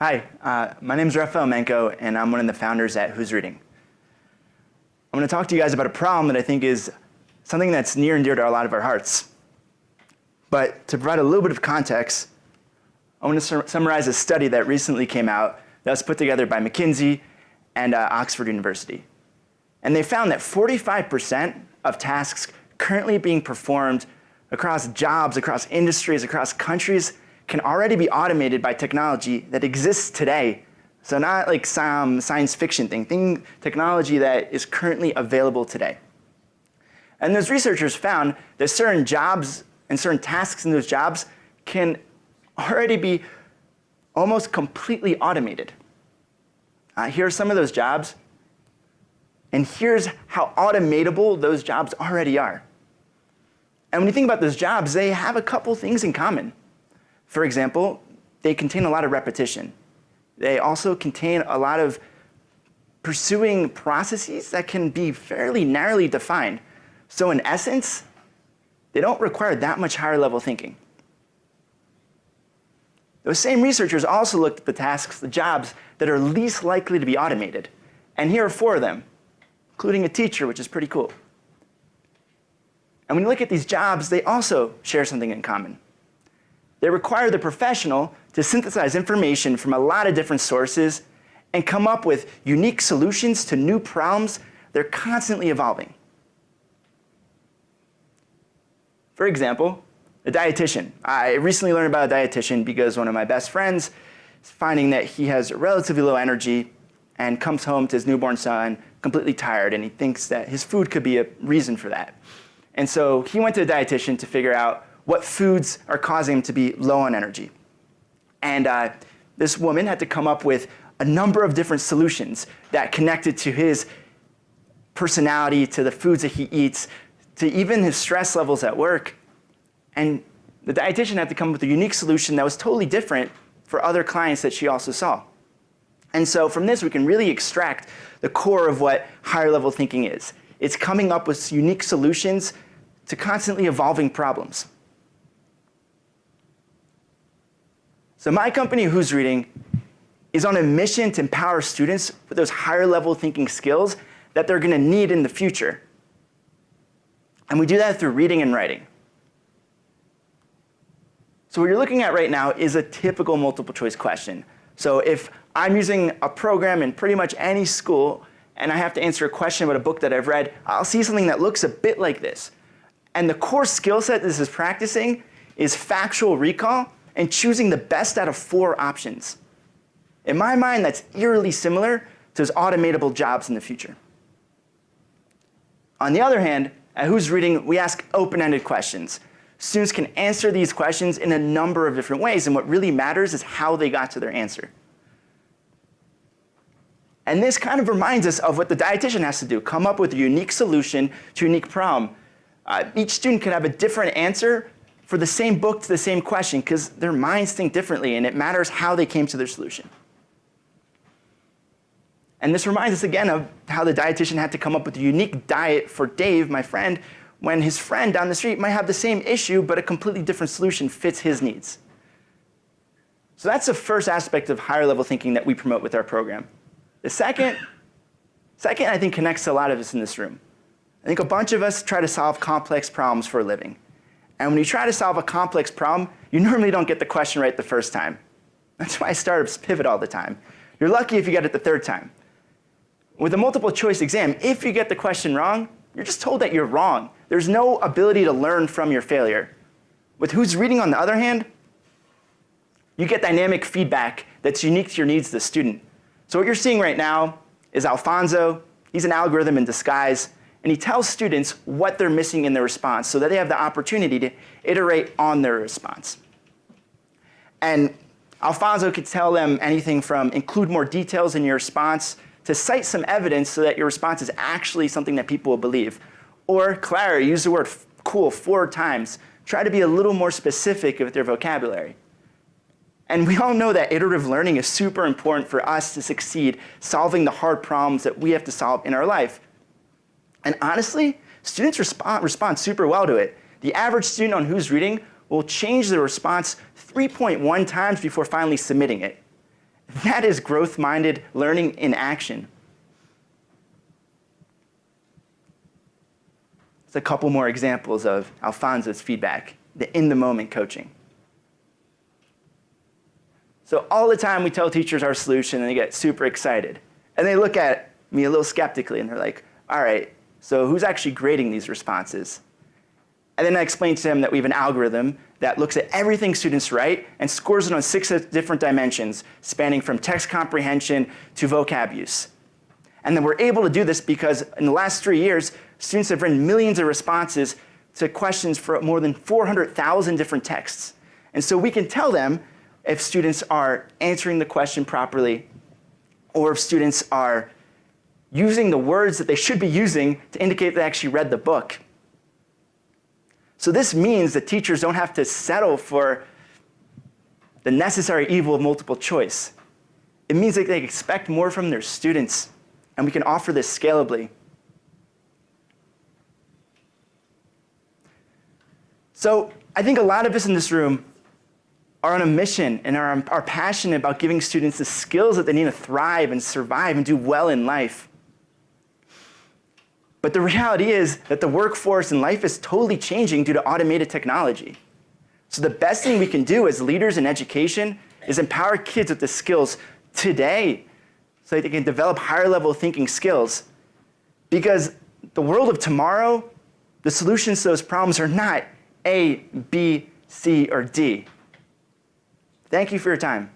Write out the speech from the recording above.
Hi, my name is Rafael Menko, and I'm one of the founders at Whooos Reading. I'm going to talk to you guys about a problem that I think is something that's near and dear to a lot of our hearts. But to provide a little bit of context, I want to summarize a study that recently came out that was put together by McKinsey and Oxford University. And they found that 45% of tasks currently being performed across jobs, across industries, across countries can already be automated by technology that exists today. So not like some science fiction thing, technology that is currently available today. And those researchers found that certain jobs and certain tasks in those jobs can already be almost completely automated. Here are some of those jobs, and here's how automatable those jobs already are. And when you think about those jobs, they have a couple things in common. For example, they contain a lot of repetition. They also contain a lot of pursuing processes that can be fairly narrowly defined. So in essence, they don't require that much higher level thinking. Those same researchers also looked at the tasks, the jobs that are least likely to be automated. And here are 4 of them, including a teacher, which is pretty cool. And when you look at these jobs, they also share something in common. They require the professional to synthesize information from a lot of different sources and come up with unique solutions to new problems. They're constantly evolving. For example, a dietitian. I recently learned about a dietitian because one of my best friends is finding that he has relatively low energy and comes home to his newborn son completely tired, and he thinks that his food could be a reason for that. And so he went to a dietitian to figure out what foods are causing him to be low on energy. And this woman had to come up with a number of different solutions that connected to his personality, to the foods that he eats, to even his stress levels at work. And the dietitian had to come up with a unique solution that was totally different for other clients that she also saw. And so from this, we can really extract the core of what higher level thinking is. It's coming up with unique solutions to constantly evolving problems. So my company, Whoos Reading, is on a mission to empower students with those higher level thinking skills that they're going to need in the future. And we do that through reading and writing. So what you're looking at right now is a typical multiple choice question. So if I'm using a program in pretty much any school and I have to answer a question about a book that I've read, I'll see something that looks a bit like this. And the core skill set this is practicing is factual recall and choosing the best out of 4 options. In my mind, that's eerily similar to those automatable jobs in the future. On the other hand, at Whoos Reading, we ask open-ended questions. Students can answer these questions in a number of different ways, and what really matters is how they got to their answer. And this kind of reminds us of what the dietitian has to do, come up with a unique solution to a unique problem. Each student can have a different answer for the same book to the same question because their minds think differently, and it matters how they came to their solution. And this reminds us again of how the dietitian had to come up with a unique diet for Dave, my friend, when his friend down the street might have the same issue, but a completely different solution fits his needs. So that's the first aspect of higher level thinking that we promote with our program. The second I think connects to a lot of us in this room. I think a bunch of us try to solve complex problems for a living. And when you try to solve a complex problem, you normally don't get the question right the first time. That's why startups pivot all the time. You're lucky if you get it the 3rd time. With a multiple choice exam, if you get the question wrong, you're just told that you're wrong. There's no ability to learn from your failure. With Whoos Reading, on the other hand, you get dynamic feedback that's unique to your needs as a student. So what you're seeing right now is Alfonso. He's an algorithm in disguise, and he tells students what they're missing in their response so that they have the opportunity to iterate on their response. And Alfonso could tell them anything from include more details in your response to cite some evidence so that your response is actually something that people will believe. Or Clara used the word cool 4 times. Try to be a little more specific with their vocabulary. And we all know that iterative learning is super important for us to succeed solving the hard problems that we have to solve in our life. And honestly, students respond super well to it. The average student on Whoos Reading will change their response 3.1 times before finally submitting it. That is growth-minded learning in action. Just a couple more examples of Alfonso's feedback, the in-the-moment coaching. So all the time we tell teachers our solution and they get super excited. And they look at me a little skeptically and they're like, all right, so who's actually grading these responses? And then I explain to them that we have an algorithm that looks at everything students write and scores it on 6 different dimensions, spanning from text comprehension to vocab use. And then we're able to do this because in the last 3 years, students have written millions of responses to questions for more than 400,000 different texts. And so we can tell them if students are answering the question properly or if students are using the words that they should be using to indicate they actually read the book. So this means that teachers don't have to settle for the necessary evil of multiple choice. It means that they expect more from their students, and we can offer this scalably. So I think a lot of us in this room are on a mission and are passionate about giving students the skills that they need to thrive and survive and do well in life. But the reality is that the workforce and life is totally changing due to automated technology. So the best thing we can do as leaders in education is empower kids with the skills today so that they can develop higher level thinking skills. Because the world of tomorrow, the solutions to those problems are not A, B, C, or D. Thank you for your time.